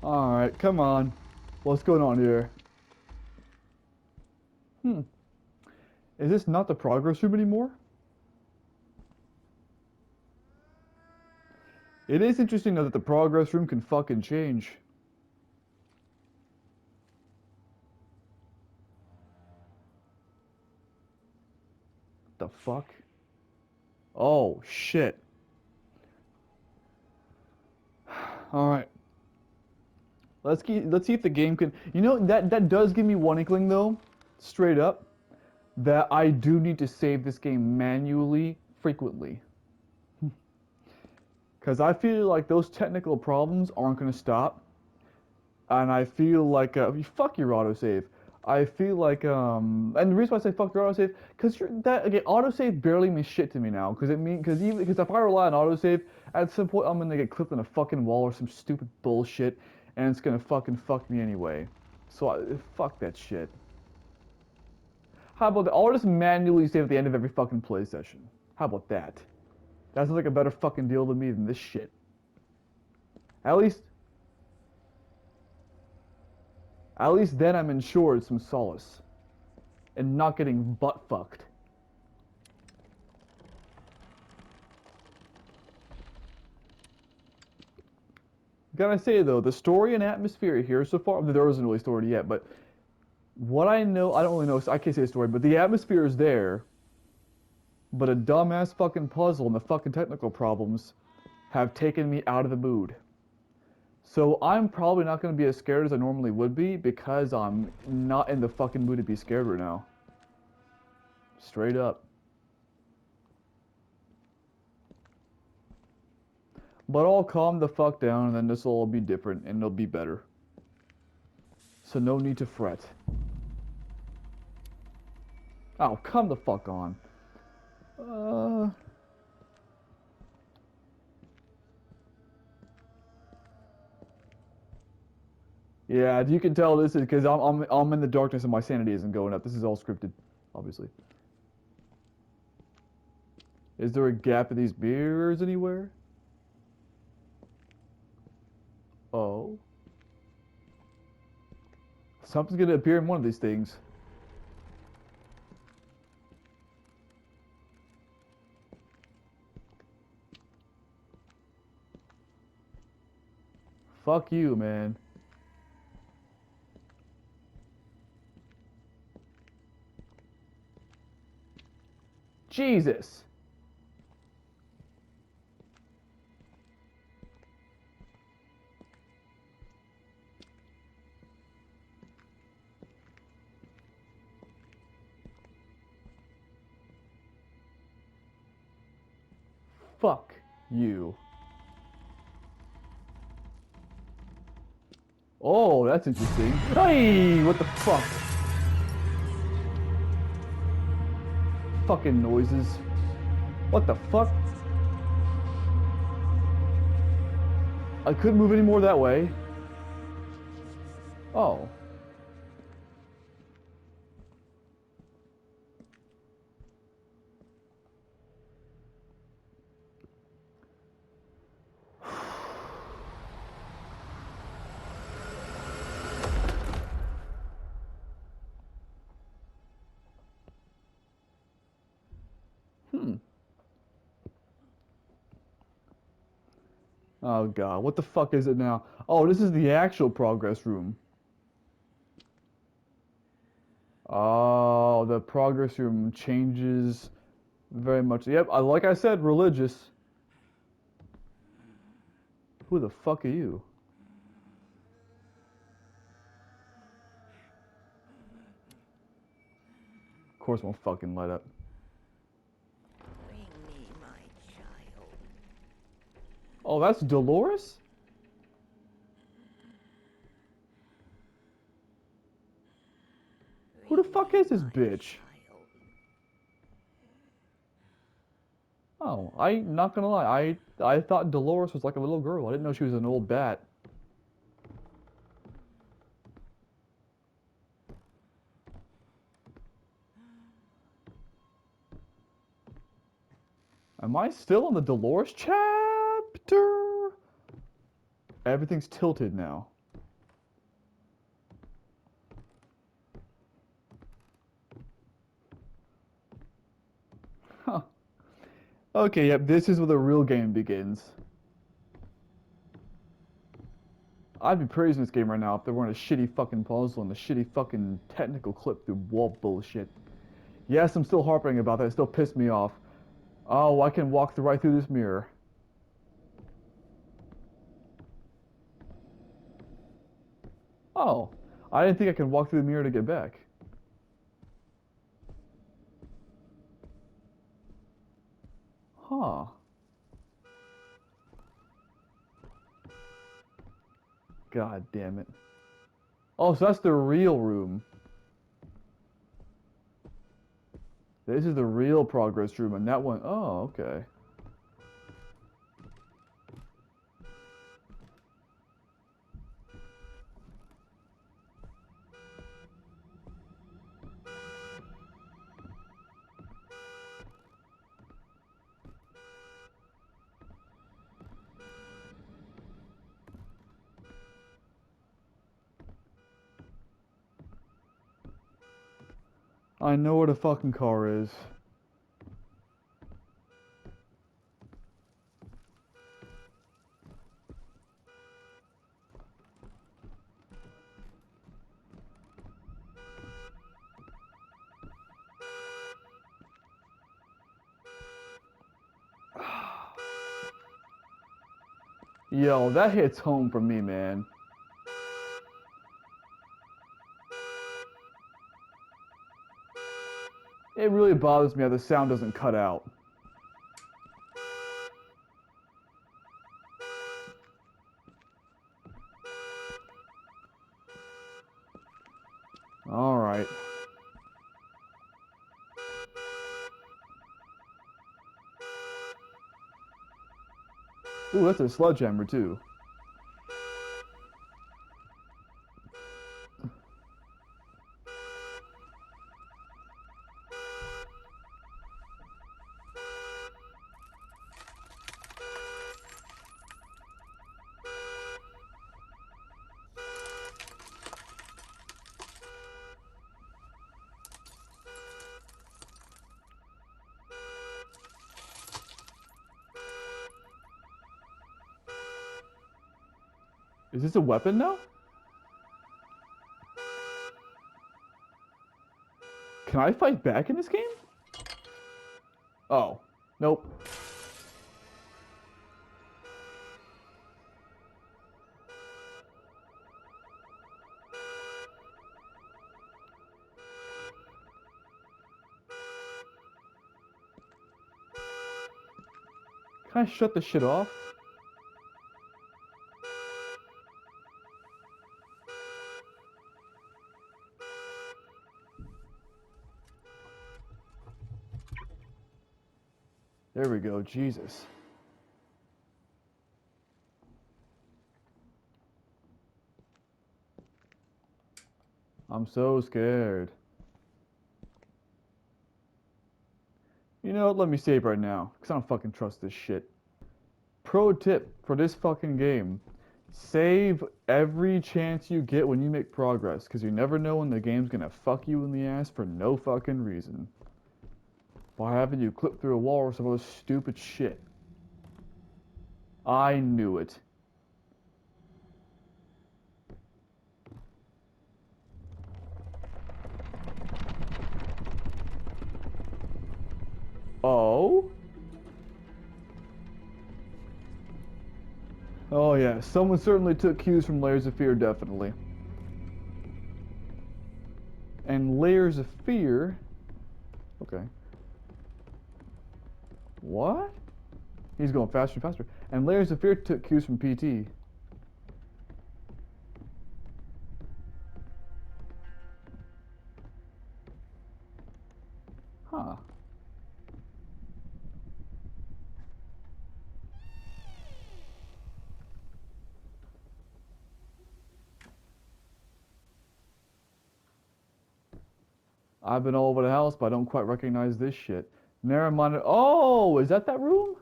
Alright, come on. What's going on here? Hmm. Is this not the progress room anymore? It is interesting though that the progress room can fucking change. The fuck? Oh, shit. Alright. Let's see if the game can. You know, that does give me one inkling though, straight up, that I do need to save this game manually frequently. Cause I feel like those technical problems aren't gonna stop. And I feel like fuck your autosave. I feel like and the reason why I say fuck your autosave, cause that again, autosave barely means shit to me now. Cause if I rely on autosave, at some point I'm gonna get clipped on a fucking wall or some stupid bullshit, and it's gonna fucking fuck me anyway. So fuck that shit. How about that? I'll just manually save at the end of every fucking play session. How about that? That sounds like a better fucking deal to me than this shit. At least, at least then I'm ensured some solace and not getting butt fucked. Gotta say though, the story and atmosphere here so far, there wasn't really story yet, but what I know, I don't really know, I can't say the story, but the atmosphere is there, but a dumbass fucking puzzle and the fucking technical problems have taken me out of the mood. So I'm probably not going to be as scared as I normally would be because I'm not in the fucking mood to be scared right now. Straight up. But I'll calm the fuck down and then this will all be different and it'll be better. So no need to fret. Oh, come the fuck on. Yeah, you can tell this is because I'm in the darkness and my sanity isn't going up. This is all scripted, obviously. Is there a gap in these mirrors anywhere? Oh. Something's gonna appear in one of these things. Fuck you, man. Jesus. Fuck you. Oh, that's interesting. Hey, what the fuck? Fucking noises. What the fuck? I couldn't move any more that way. Oh. Hmm. Oh god, what the fuck is it now? Oh, this is the actual progress room. Oh, the progress room changes very much. Yep, like I said, religious. Who the fuck are you? Of course, won't fucking light up. Bring me my child. Oh, that's Dolores? Who the fuck is this bitch? Oh, not gonna lie, I thought Dolores was like a little girl. I didn't know she was an old bat. Am I still in the Dolores chapter? Everything's tilted now. Okay, yep, this is where the real game begins. I'd be praising this game right now if there weren't a shitty fucking puzzle and a shitty fucking technical clip through wall bullshit. Yes, I'm still harping about that. It still pissed me off. Oh, I can walk right through this mirror. Oh, I didn't think I could walk through the mirror to get back. Huh. God damn it. Oh, so that's the real room. This is the real progress room, and that one, oh, okay. I know where the fucking car is. Yo, that hits home for me, man. It really bothers me how the sound doesn't cut out. Alright. Ooh, that's a sledgehammer, too. Is this a weapon now? Can I fight back in this game? Oh. Nope. Can I shut this shit off? There we go, Jesus. I'm so scared. You know what, let me save right now, because I don't fucking trust this shit. Pro tip for this fucking game. Save every chance you get when you make progress, because you never know when the game's gonna fuck you in the ass for no fucking reason. By having you clip through a wall or some other stupid shit. I knew it. Oh? Oh yeah, someone certainly took cues from Layers of Fear, definitely. And Layers of Fear... Okay. What? He's going faster and faster. And Layers of Fear took cues from PT. Huh. I've been all over the house, but I don't quite recognize this shit. Never mind. Oh, is that that room?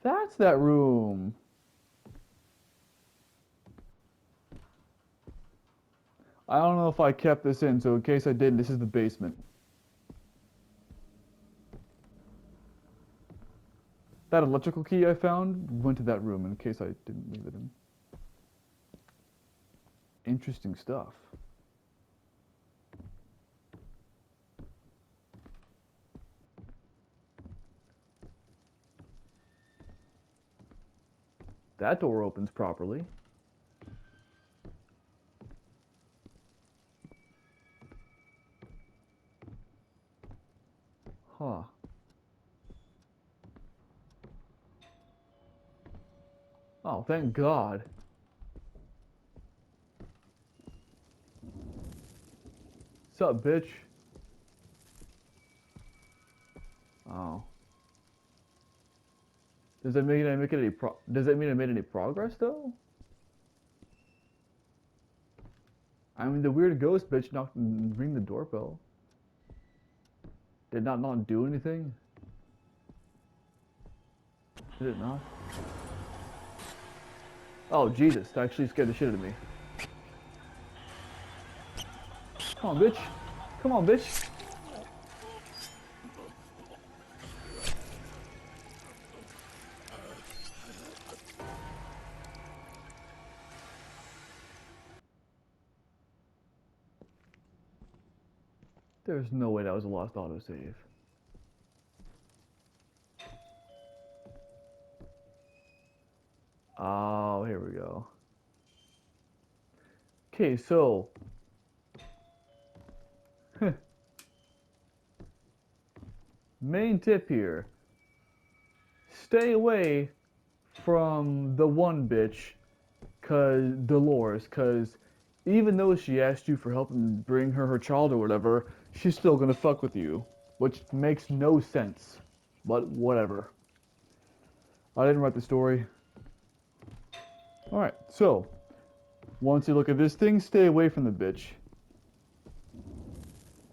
That's that room. I don't know if I kept this in, so in case I didn't, this is the basement. That electrical key I found went to that room in case I didn't leave it in. Interesting stuff. That door opens properly. Huh. Oh, thank God. Sup, bitch? Oh. Does that mean I make it any Does that mean I made any progress though? I mean, the weird ghost bitch knocked and ring the doorbell. Did not do anything? Did it not? Oh, Jesus. That actually scared the shit out of me. Come on, bitch. Come on, bitch. There's no way that was a lost autosave. Oh, here we go. Okay, so... main tip here. Stay away from the one bitch, Dolores, cause even though she asked you for help and bring her child or whatever, she's still gonna fuck with you, which makes no sense. But whatever. I didn't write the story. Alright, so once you look at this thing, stay away from the bitch.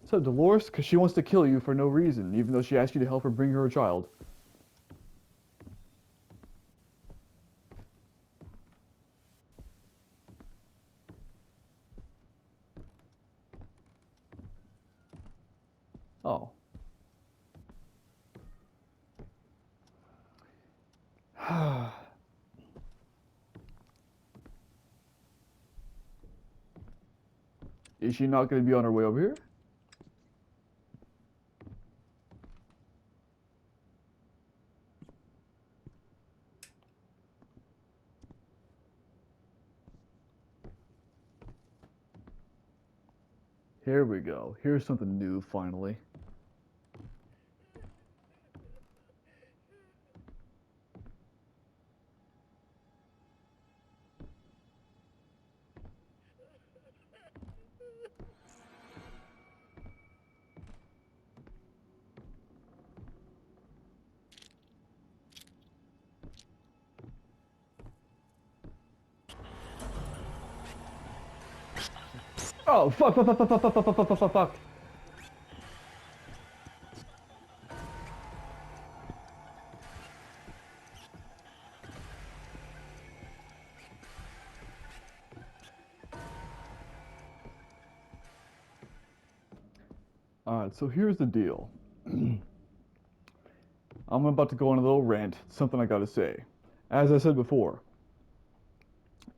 So Dolores, because she wants to kill you for no reason, even though she asked you to help her bring her a child. Oh. Is she not going to be on her way over here? Here we go. Here's something new, finally. Oh, fuck, fuck, fuck, fuck, fuck, fuck, fuck, fuck, fuck, fuck, fuck. Alright, so here's the deal. I'm about to go on a little rant, something I gotta say. As I said before,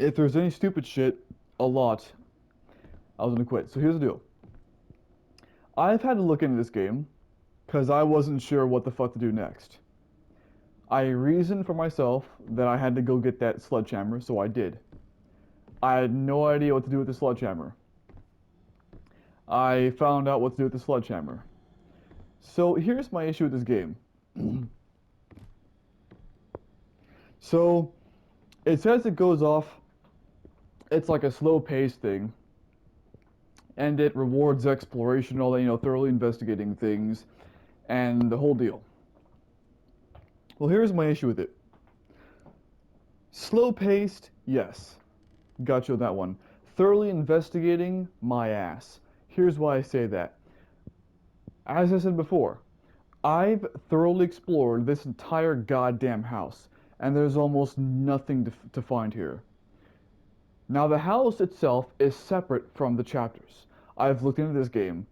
if there's any stupid shit, a lot, I was gonna quit. So here's the deal. I've had to look into this game, because I wasn't sure what the fuck to do next. I reasoned for myself that I had to go get that sledgehammer, so I did. I had no idea what to do with the sledgehammer. I found out what to do with the sledgehammer. So here's my issue with this game. So it says it goes off, it's like a slow paced thing, and it rewards exploration, all that, thoroughly investigating things, and the whole deal. Well, here's my issue with it. Slow paced, yes. Got you on that one. Thoroughly investigating, my ass. Here's why I say that. As I said before, I've thoroughly explored this entire goddamn house, and there's almost nothing to find here. Now, the house itself is separate from the chapters. I've looked into this game.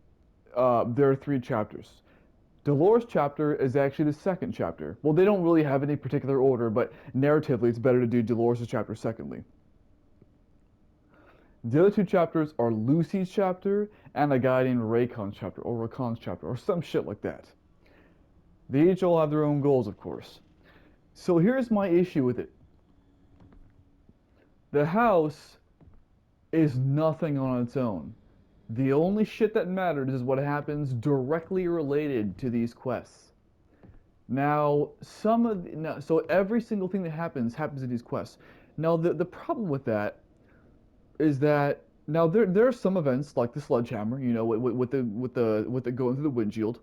There are 3 chapters. Dolores chapter is actually the second chapter. Well, they don't really have any particular order, but narratively it's better to do Dolores' chapter secondly. The other two chapters are Lucy's chapter and a guy named Raycon's chapter, or Racon's chapter, or some shit like that. They each all have their own goals, of course. So here's my issue with it. The house is nothing on its own. The only shit that matters is what happens directly related to these quests. Now, so every single thing that happens in these quests. Now, the problem with that is that now there are some events like the sledgehammer, you know, with the going through the windshield,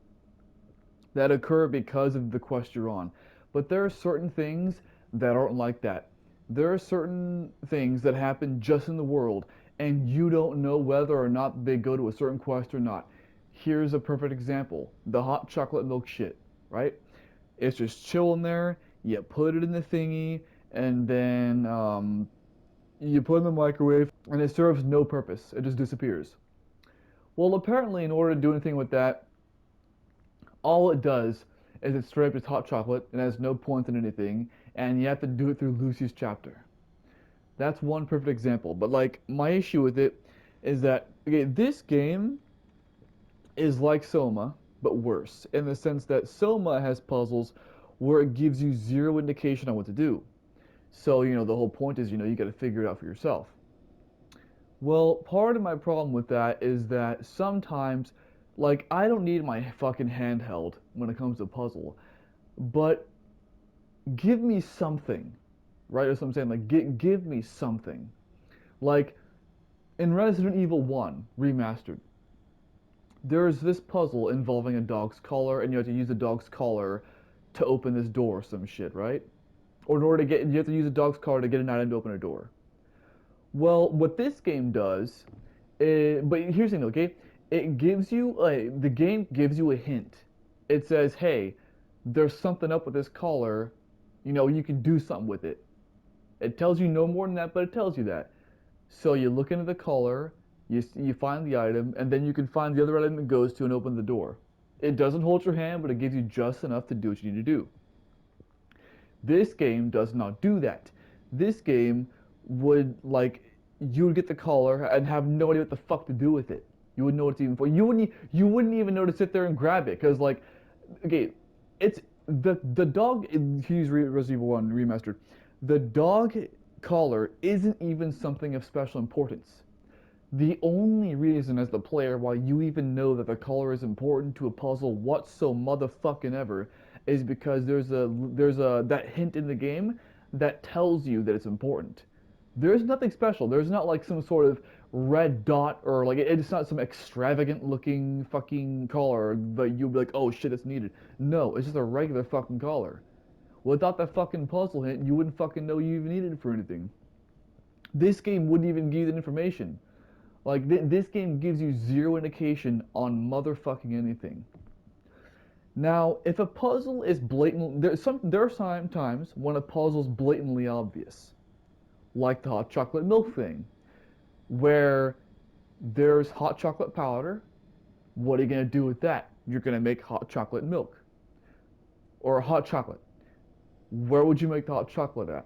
that occur because of the quest you're on. But there are certain things that aren't like that. There are certain things that happen just in the world, and you don't know whether or not they go to a certain quest or not. Here's a perfect example: the hot chocolate milk shit, right? It's just chilling there. You put it in the thingy, and then you put it in the microwave, and it serves no purpose. It just disappears. Well, apparently, in order to do anything with that, all it does is it straight up just hot chocolate and has no point in anything, and you have to do it through Lucy's chapter. That's one perfect example. But like my issue with it is that okay, this game is like Soma, but worse in the sense that Soma has puzzles where it gives you zero indication on what to do. So, you know, the whole point is, you know, you got to figure it out for yourself. Well, part of my problem with that is that sometimes, like, I don't need my fucking handheld when it comes to puzzle, but give me something, right? That's what I'm saying. Like, give me something. Like, in Resident Evil 1 Remastered, there's this puzzle involving a dog's collar, and you have to use the dog's collar to open this door or some shit, right? Or in order to get, you have to use a dog's collar to get an item to open a door. Well, what this game does, but here's the thing, okay? It gives you the game gives you a hint. It says, "Hey, there's something up with this collar. You know, you can do something with it." It tells you no more than that, but it tells you that. So you look into the collar, you find the item, and then you can find the other item it goes to and open the door. It doesn't hold your hand, but it gives you just enough to do what you need to do. This game does not do that. This game would like you would get the collar and have no idea what the fuck to do with it. You wouldn't know what it's even for. You wouldn't even know to sit there and grab it because like, okay, it's the dog. He's Resident Evil 1 remastered. The dog collar isn't even something of special importance. The only reason as the player why you even know that the color is important to a puzzle what so motherfucking ever is because there's a that hint in the game that tells you that it's important. There's nothing special. There's not like some sort of red dot or like it's not some extravagant looking fucking collar that you'll be like, oh shit, it's needed. No, it's just a regular fucking collar. Without that fucking puzzle hint, you wouldn't fucking know you even needed it for anything. This game wouldn't even give you that information. Like this game gives you zero indication on motherfucking anything. Now, if a puzzle is blatant, there are some times when a puzzle is blatantly obvious, like the hot chocolate milk thing, where there's hot chocolate powder. What are you gonna do with that? You're gonna make hot chocolate milk or hot chocolate. Where would you make the hot chocolate at?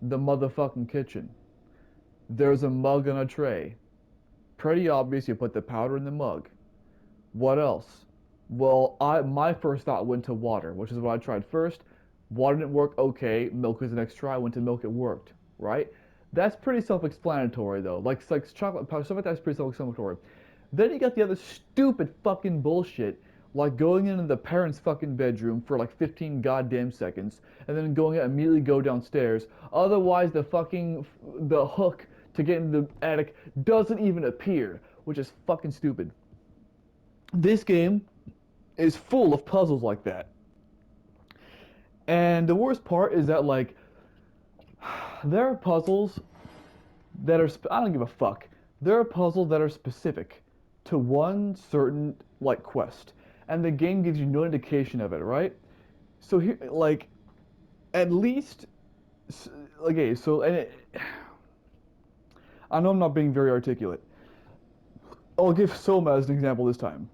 The motherfucking kitchen. There's a mug on a tray. Pretty obvious you put the powder in the mug. What else? Well, my first thought went to water, which is what I tried first. Water didn't work, okay. Milk was the next try. I went to milk, it worked, right? That's pretty self-explanatory though. Like chocolate powder, stuff like that's pretty self-explanatory. Then you got the other stupid fucking bullshit, like going into the parents' fucking bedroom for like 15 goddamn seconds, and then going immediately go downstairs. Otherwise, the hook to get into the attic doesn't even appear, which is fucking stupid. This game is full of puzzles like that. And the worst part is that like there are puzzles that are I don't give a fuck. There are puzzles that are specific to one certain like quest, and the game gives you no indication of it, right? So here, like, at least, okay. So I know I'm not being very articulate. I'll give Soma as an example this time.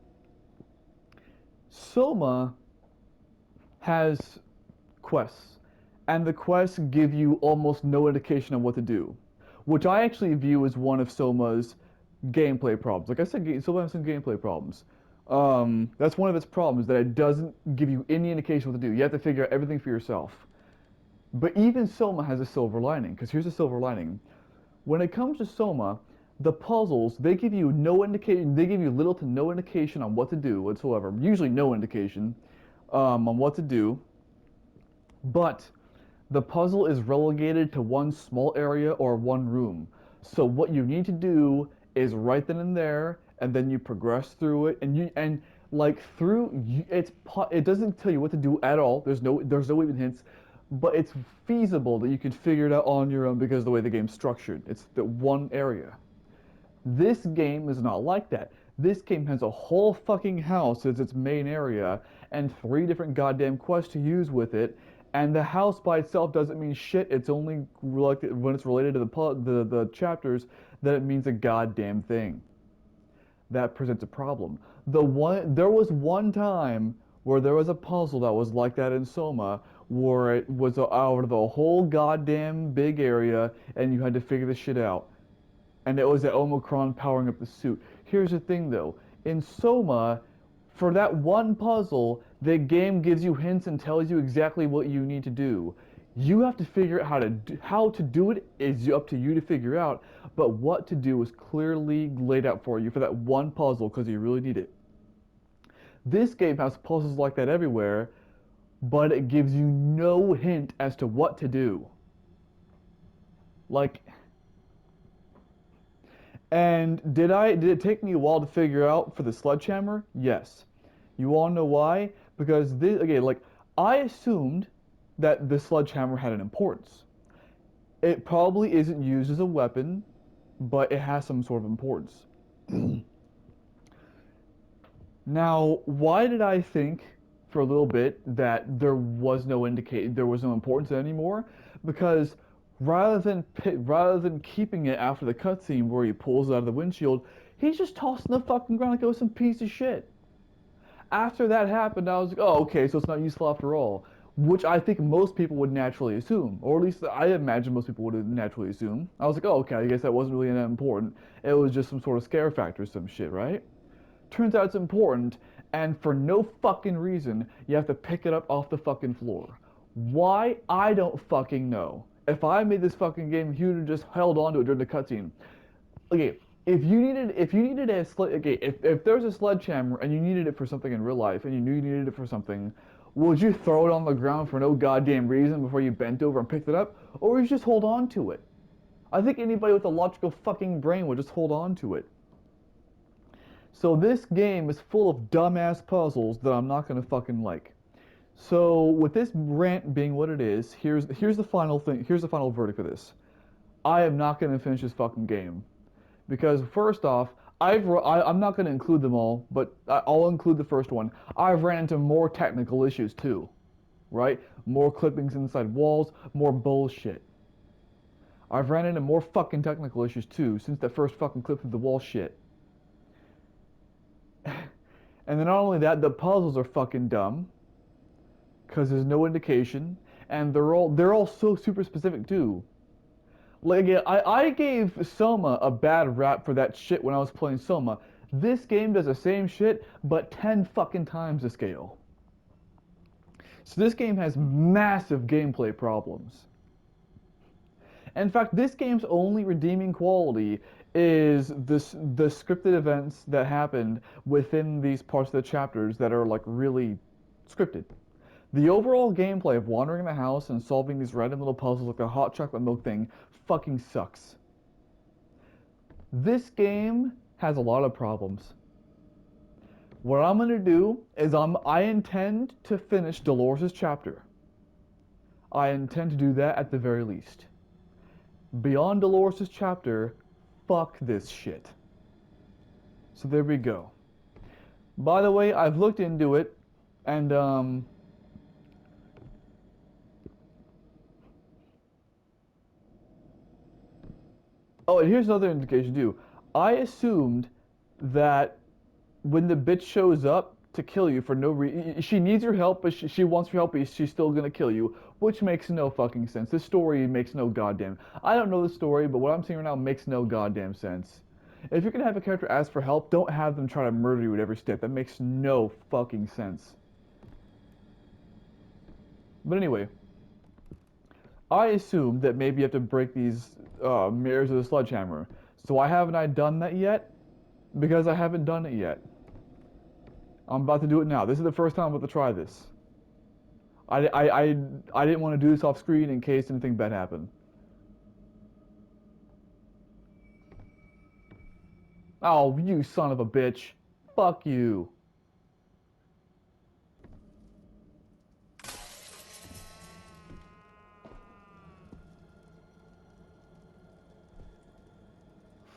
Soma has quests, and the quests give you almost no indication of what to do, which I actually view as one of Soma's gameplay problems. Like I said, Soma has some gameplay problems. That's one of its problems, that it doesn't give you any indication what to do. You have to figure out everything for yourself. But even Soma has a silver lining, because here's a silver lining. When it comes to Soma, the puzzles, they give you no indication, they give you little to no indication on what to do whatsoever. Usually no indication on what to do, but the puzzle is relegated to one small area or one room. So what you need to do is right then and there, and then you progress through it, and like through it doesn't tell you what to do at all. There's no even hints, but it's feasible that you can figure it out on your own because of the way the game's structured. It's the one area. This game is not like that. This game has a whole fucking house as its main area and three different goddamn quests to use with it. And the house by itself doesn't mean shit. It's only like when it's related to the chapters that it means a goddamn thing. That presents a problem. There was one time where there was a puzzle that was like that in Soma, where it was out of the whole goddamn big area, and you had to figure this shit out, and it was the Omicron powering up the suit. Here's the thing though, in Soma, for that one puzzle, the game gives you hints and tells you exactly what you need to do. You have to figure out how to do it is up to you to figure out, but what to do is clearly laid out for you for that one puzzle because you really need it. This game has puzzles like that everywhere, but it gives you no hint as to what to do. Like, and did it take me a while to figure out for the sledgehammer? Yes. You all know why? Because this, again, like, I assumed that the sledgehammer had an importance. It probably isn't used as a weapon, but it has some sort of importance. Now, why did I think for a little bit that there was no importance anymore? Because rather than keeping it after the cutscene where he pulls it out of the windshield, he's just tossing the fucking ground like it was some piece of shit. After that happened, I was like, oh, okay, so it's not useful after all. Which I think most people would naturally assume, or at least I imagine most people would naturally assume. I was like, oh, okay, I guess that wasn't really that important. It was just some sort of scare factor or some shit, right? Turns out it's important, and for no fucking reason, you have to pick it up off the fucking floor. Why? I don't fucking know. If I made this fucking game, he would have just held on to it during the cutscene. Okay, if you needed okay, if there's a sledgehammer and you needed it for something in real life, and you knew you needed it for something, would you throw it on the ground for no goddamn reason before you bent over and picked it up, or would you just hold on to it? I think anybody with a logical fucking brain would just hold on to it. So this game is full of dumbass puzzles that I'm not gonna fucking like. So with this rant being what it is, here's the final thing. Here's the final verdict for this. I am not gonna finish this fucking game because first off, I'm not gonna include them all, but I'll include the first one. I've ran into more technical issues too, right? More clippings inside walls, more bullshit. I've ran into more fucking technical issues too since that first fucking clip of the wall shit. And then not only that, the puzzles are fucking dumb because there's no indication, and they're all so super specific too. Like I gave Soma a bad rap for that shit when I was playing Soma. This game does the same shit, but 10 fucking times the scale. So this game has massive gameplay problems. In fact, this game's only redeeming quality is the scripted events that happened within these parts of the chapters that are like really scripted. The overall gameplay of wandering the house and solving these random little puzzles like the hot chocolate milk thing fucking sucks. This game has a lot of problems. What I'm gonna do is I intend to finish Dolores' chapter. I intend to do that at the very least. Beyond Dolores' chapter, fuck this shit. So there we go. By the way, I've looked into it, and oh, and here's another indication too. I assumed that when the bitch shows up, to kill you for no reason. She needs your help, but she wants your help, but she's still gonna kill you, which makes no fucking sense. This story makes no goddamn. I don't know the story, but what I'm seeing right now makes no goddamn sense. If you're gonna have a character ask for help, don't have them try to murder you at every step. That makes no fucking sense. But anyway, I assume that maybe you have to break these mirrors with a sledgehammer. So why haven't I done that yet? Because I haven't done it yet. I'm about to do it now. This is the first time I'm about to try this. I didn't want to do this off screen in case anything bad happened. Oh, you son of a bitch. Fuck you.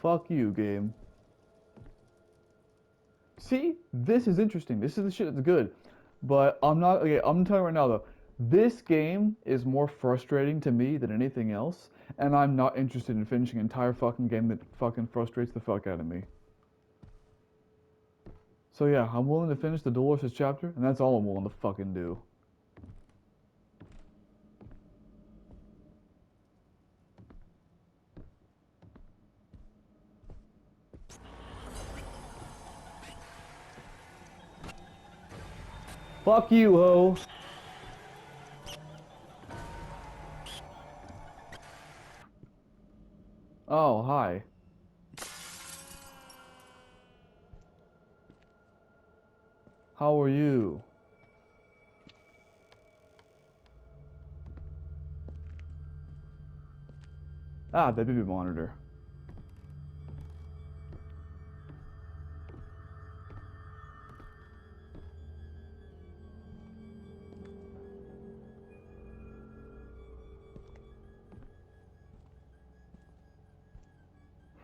Fuck you, game. See? This is interesting. This is the shit that's good. But I'm not, okay, I'm telling you right now though, this game is more frustrating to me than anything else, and I'm not interested in finishing an entire fucking game that fucking frustrates the fuck out of me. So yeah, I'm willing to finish the Dolores chapter, and that's all I'm willing to fucking do. Fuck you, ho! Oh, hi. How are you? Ah, the baby monitor.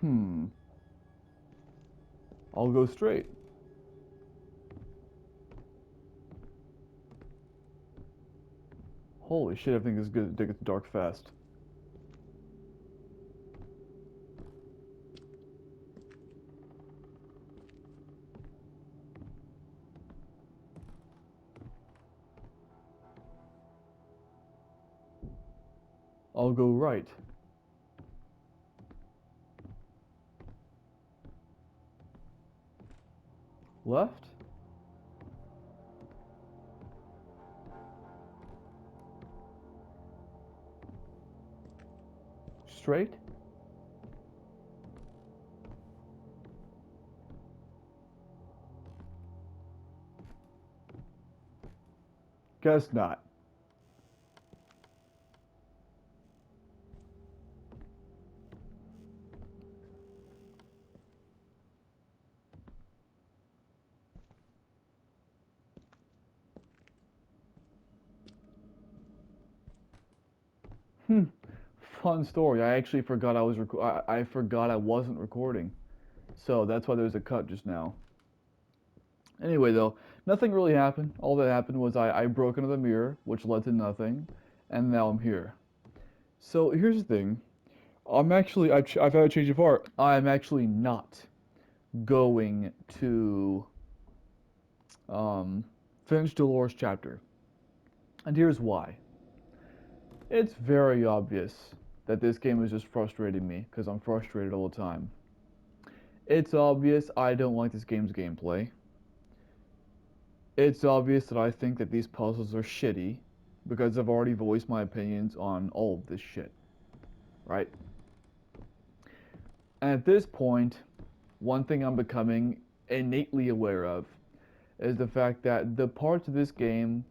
Hmm. I'll go straight. Holy shit, everything is good to get dark fast. I'll go right. Left? Straight? Guess not. Hmm. Fun story. I actually forgot I forgot I wasn't recording. So that's why there was a cut just now. Anyway, though, nothing really happened. All that happened was I broke another mirror, which led to nothing, and now I'm here. So here's the thing. I've had a change of heart. I'm actually not going to um, finish Dolores chapter. And here's why. It's very obvious that this game is just frustrating me because I'm frustrated all the time. It's obvious I don't like this game's gameplay. It's obvious that I think that these puzzles are shitty because I've already voiced my opinions on all of this shit. Right? And at this point, one thing I'm becoming innately aware of is the fact that the parts of this game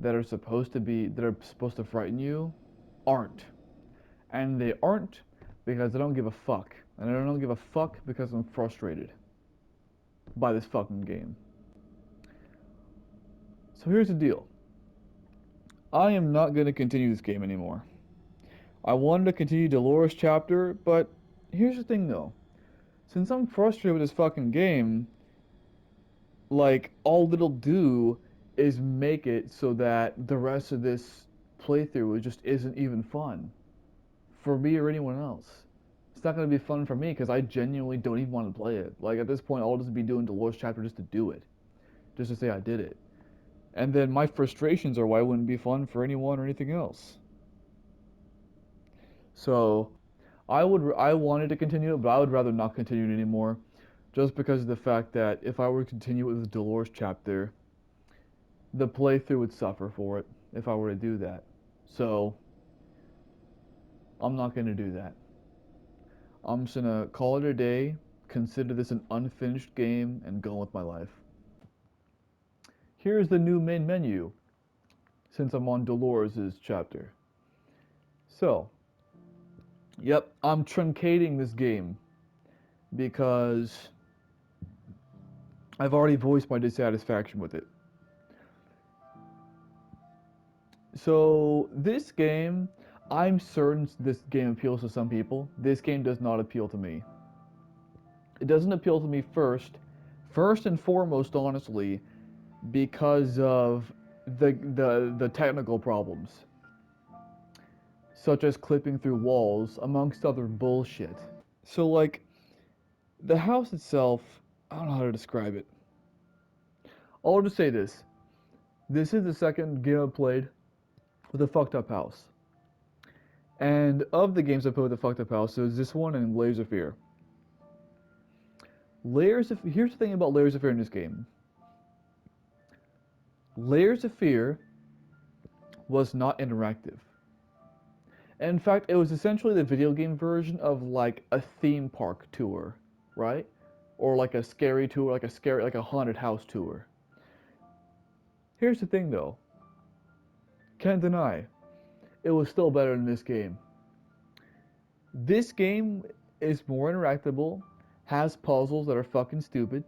that are supposed to frighten you aren't. And they aren't because I don't give a fuck. And I don't give a fuck because I'm frustrated by this fucking game. So here's the deal. I am not going to continue this game anymore. I wanted to continue Dolores chapter, but here's the thing though. Since I'm frustrated with this fucking game, like all it'll do is make it so that the rest of this playthrough just isn't even fun for me or anyone else. It's not gonna be fun for me because I genuinely don't even want to play it. Like at this point, I'll just be doing Dolores chapter just to do it. just to say I did it. And then my frustrations are why it wouldn't be fun for anyone or anything else. So I wanted to continue it, but I would rather not continue it anymore, just because of the fact that if I were to continue it with the Dolores chapter, the playthrough would suffer for it if I were to do that. So I'm not gonna do that. I'm just gonna call it a day, consider this an unfinished game, and go with my life. Here's the new main menu, since I'm on Dolores' chapter. So, yep, I'm truncating this game because I've already voiced my dissatisfaction with it. So, this game, I'm certain this game appeals to some people. This game does not appeal to me. It doesn't appeal to me first and foremost, honestly, because of the technical problems, such as clipping through walls, amongst other bullshit. So, like, the house itself, I don't know how to describe it. I'll just say this. This is the second game I've played with a fucked up house. And of the games I played with a fucked up house, there's this one and Layers of Fear. Here's the thing about Layers of Fear in this game. Layers of Fear was not interactive. In fact, it was essentially the video game version of like a theme park tour, right? Or like a scary tour, like a haunted house tour. Here's the thing though. Can't deny, it was still better than this game. This game is more interactable, has puzzles that are fucking stupid,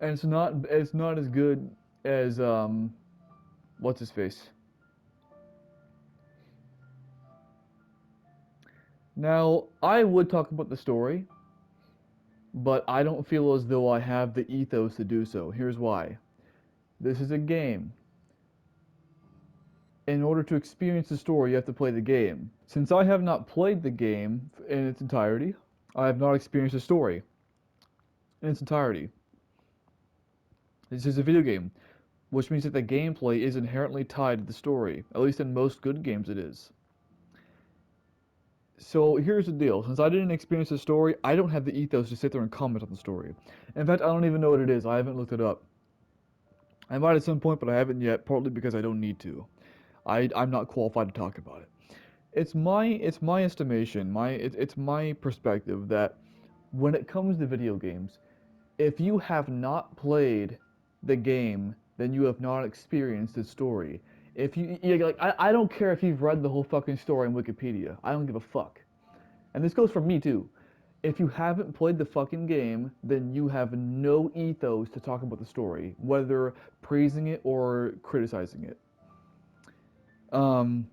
and it's not as good as what's his face. Now, I would talk about the story, but I don't feel as though I have the ethos to do so. Here's why. This is a game. In order to experience the story, you have to play the game. Since I have not played the game in its entirety, I have not experienced the story in its entirety. This is a video game, which means that the gameplay is inherently tied to the story. At least in most good games it is. So here's the deal. Since I didn't experience the story, I don't have the ethos to sit there and comment on the story. In fact, I don't even know what it is. I haven't looked it up. I might at some point, but I haven't yet, partly because I don't need to. I'm not qualified to talk about it. It's my estimation, it's my perspective that when it comes to video games, if you have not played the game, then you have not experienced the story. If like, I don't care if you've read the whole fucking story on Wikipedia. I don't give a fuck. And this goes for me too. If you haven't played the fucking game, then you have no ethos to talk about the story, whether praising it or criticizing it. Um,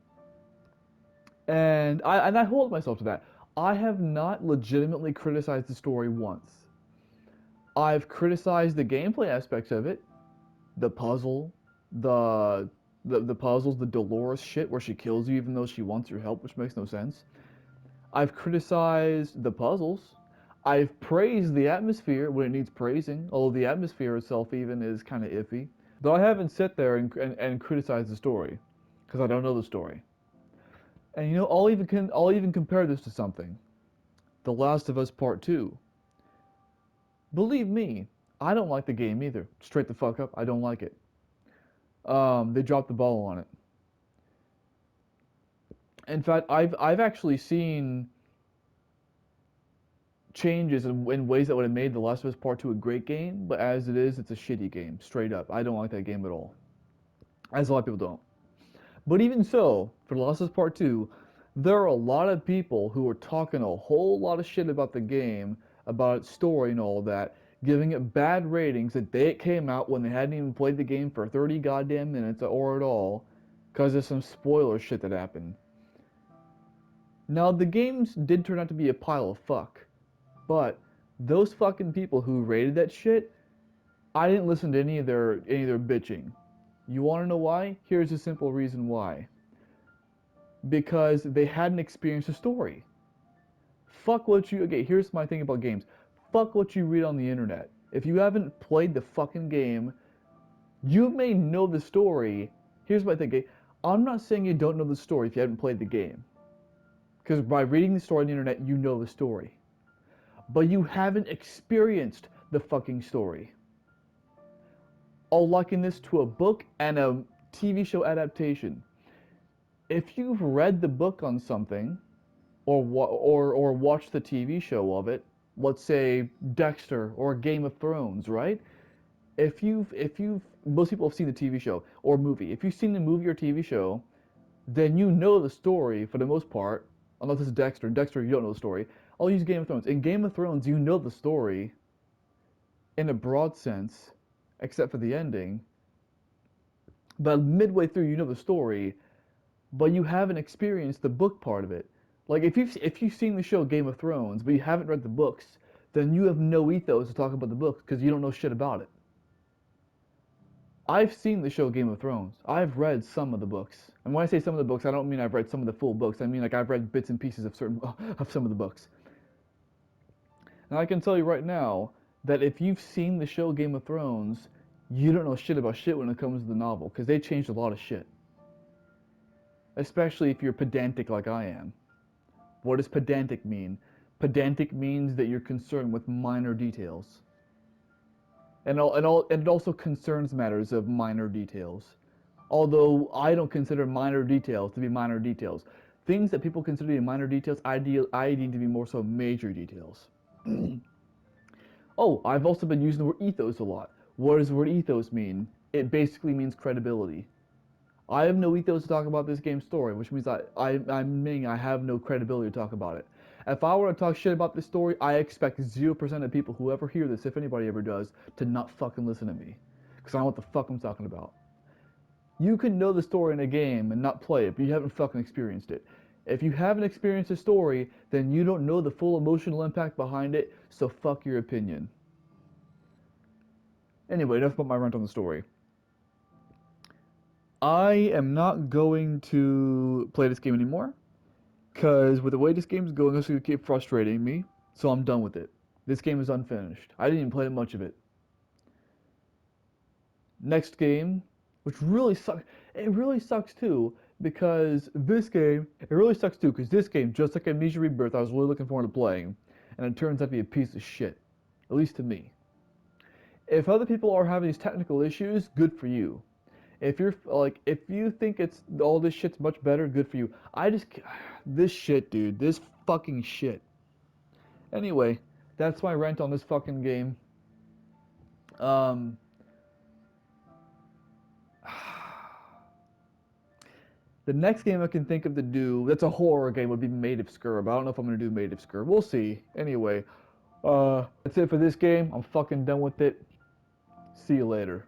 and I hold myself to that. I have not legitimately criticized the story once. I've criticized the gameplay aspects of it, the puzzle, the the puzzles, the Dolores shit where she kills you even though she wants your help, which makes no sense. I've criticized the puzzles. I've praised the atmosphere when it needs praising, although the atmosphere itself even is kind of iffy. But I haven't sat there and criticized the story, because I don't know the story. And I'll even compare this to something. The Last of Us Part 2. Believe me, I don't like the game either. Straight the fuck up, I don't like it. They dropped the ball on it. In fact, I've actually seen changes in ways that would have made The Last of Us Part 2 a great game, but as it is, it's a shitty game, straight up. I don't like that game at all. As a lot of people don't. But even so, for The Last of Us Part 2, there are a lot of people who are talking a whole lot of shit about the game, about its story and all that, giving it bad ratings the day it came out when they hadn't even played the game for 30 goddamn minutes or at all, because of some spoiler shit that happened. Now, the games did turn out to be a pile of fuck, but those fucking people who rated that shit, I didn't listen to any of their bitching. You want to know why? Here's a simple reason why. Because they hadn't experienced a story. Fuck what you. Okay, here's my thing about games. Fuck what you read on the internet. If you haven't played the fucking game, you may know the story. Here's my thinking. I'm not saying you don't know the story if you haven't played the game. Because by reading the story on the internet, you know the story. But you haven't experienced the fucking story. I'll liken this to a book and a TV show adaptation. If you've read the book on something, or watched the TV show of it, let's say Dexter or Game of Thrones, right? If you've most people have seen the TV show or movie. If you've seen the movie or TV show, then you know the story for the most part. Unless it's Dexter. Dexter, you don't know the story. I'll use Game of Thrones. In Game of Thrones, you know the story in a broad sense, except for the ending. But midway through, you know the story, but you haven't experienced the book part of it. Like if you've seen the show Game of Thrones, but you haven't read the books, then you have no ethos to talk about the books because you don't know shit about it. I've seen the show Game of Thrones. I've read some of the books. And when I say some of the books, I don't mean I've read some of the full books. I mean like I've read bits and pieces of certain of some of the books. And I can tell you right now that if you've seen the show Game of Thrones, you don't know shit about shit when it comes to the novel because they changed a lot of shit. Especially if you're pedantic like I am. What does pedantic mean? Pedantic means that you're concerned with minor details. And it also concerns matters of minor details. Although I don't consider minor details to be minor details. Things that people consider to be minor details, I deem to be more so major details. Oh, I've also been using the word ethos a lot. What does the word ethos mean? It basically means credibility. I have no ethos to talk about this game's story, which means I have no credibility to talk about it. If I were to talk shit about this story, I expect 0% of people who ever hear this, if anybody ever does, to not fucking listen to me. Because I know what the fuck I'm talking about. You can know the story in a game and not play it, but you haven't fucking experienced it. If you haven't experienced a story, then you don't know the full emotional impact behind it, so fuck your opinion. Anyway, enough about my rant on the story. I am not going to play this game anymore. Because with the way this game is going, it's going to keep frustrating me. So I'm done with it. This game is unfinished. I didn't even play much of it. Next game, which really sucks. It really sucks too, because this game, it really sucks too, because this game, just like Amnesia Rebirth, I was really looking forward to playing. And it turns out to be a piece of shit. At least to me. If other people are having these technical issues, good for you. If you're like, if you think it's all this shit's much better, good for you. This shit, dude, this fucking shit. Anyway, that's my rant on this fucking game. Um, the next game I can think of to do that's a horror game would be Made of Scurb. I don't know if I'm gonna do Made of Scurb. We'll see. Anyway, that's it for this game. I'm fucking done with it. See you later.